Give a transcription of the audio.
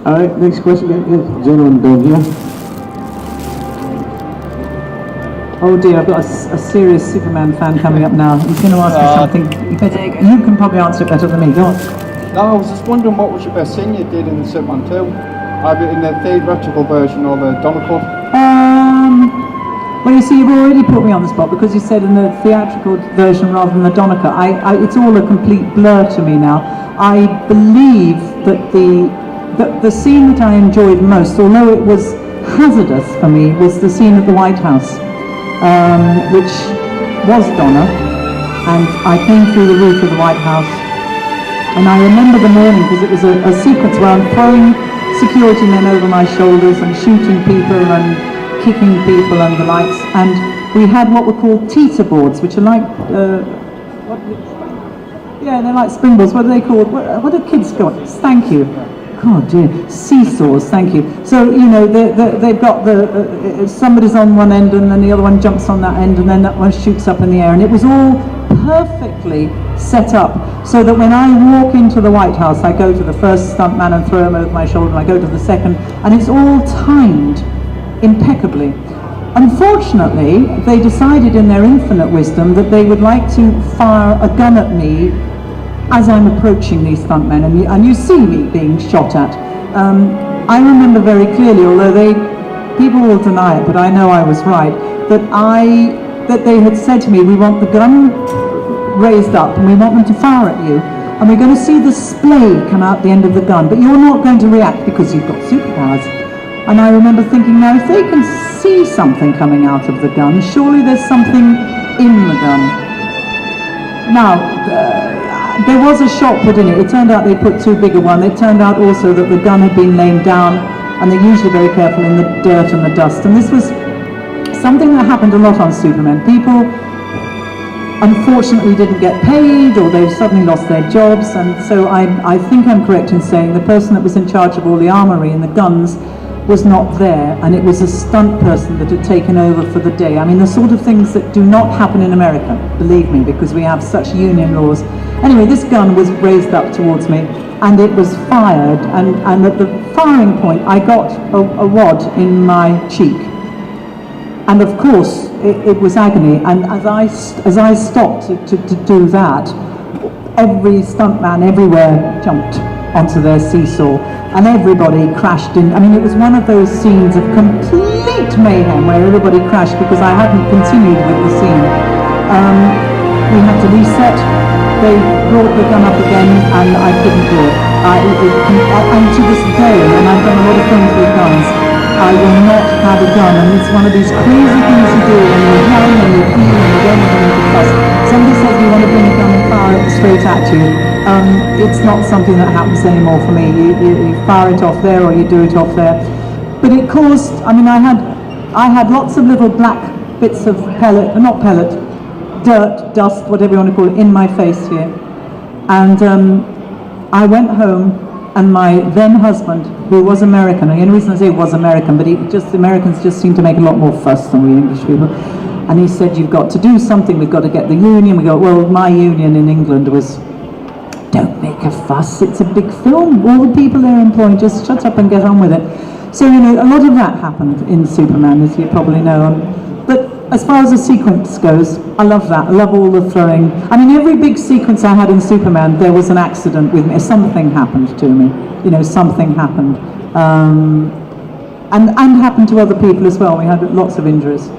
Alright, next question. Yes, gentleman down here. Oh dear, I've got a serious Superman fan coming up now. He's going to ask me something. You can probably answer it better than me. Go on. No, I was just wondering what was your best scene you did in the Superman 2? Either in the theatrical version or the Donna cut? Well, you see, you've already put me on the spot because you said in the theatrical version rather than the Donna cut. It's all a complete blur to me now. I believe that the scene that I enjoyed most, although it was hazardous for me, was the scene at the White House, which was Donna, and I came through the roof of the White House, and I remember the morning because it was a sequence where I'm throwing security men over my shoulders and shooting people and kicking people and the likes, and we had what were called teeter boards, which are like yeah, they're like springboards. What are they called? What do kids call it? Thank you. God dear, seesaws. Thank you. So you know they've got somebody's on one end and then the other one jumps on that end and then that one shoots up in the air, and it was all perfectly set up so that when I walk into the White House, I go to the first stuntman and throw him over my shoulder, and I go to the second, and it's all timed impeccably. Unfortunately, they decided in their infinite wisdom that they would like to fire a gun at me as I'm approaching these stuntmen, and you see me being shot at. I remember very clearly, although people will deny it, but I know I was right, that they had said to me, we want the gun raised up and we want them to fire at you, and we're going to see the splay come out the end of the gun, but you're not going to react because you've got superpowers. And I remember thinking, now if they can see something coming out of the gun, surely there's something in the gun. Now, there was a shot put in it. It turned out they put too big a one. It turned out also that the gun had been laid down, and they're usually very careful in the dirt and the dust. And this was something that happened a lot on Superman. People unfortunately didn't get paid, or they suddenly lost their jobs, and so I think I'm correct in saying the person that was in charge of all the armory and the guns was not there, and it was a stunt person that had taken over for the day. I mean, the sort of things that do not happen in America, believe me, because we have such union laws. Anyway, this gun was raised up towards me, and it was fired, and at the firing point, I got a rod in my cheek. And of course, it was agony, and as I stopped to do that, every stuntman everywhere jumped onto their seesaw, and everybody crashed in. I mean, it was one of those scenes of complete mayhem where everybody crashed because I hadn't continued with the scene. We had to reset. They brought the gun up again, and I couldn't do it. And to this day, and I've done a lot of things with guns, I will not have a gun, and it's one of these crazy things you do when you're young and you're keen and you don't have anything to fuss. Somebody says you want to bring a gun and fire it straight at you. It's not something that happens anymore for me. You fire it off there or you do it off there. But it caused, I mean, I had lots of little black bits of pellet, not pellet, dirt, dust, whatever you want to call it, in my face here. And I went home, and my then husband, who was American, and the only reason I say was American, but Americans just seem to make a lot more fuss than we English people. And he said, you've got to do something, we've got to get the union. We go, well, my union in England was, don't make a fuss, it's a big film, all the people they're employing, just shut up and get on with it. So, you know, a lot of that happened in Superman, as you probably know. But as far as the sequence goes, I love that. I love all the throwing. I mean, every big sequence I had in Superman, there was an accident with me. Something happened to me. You know, something happened. And happened to other people as well. We had lots of injuries.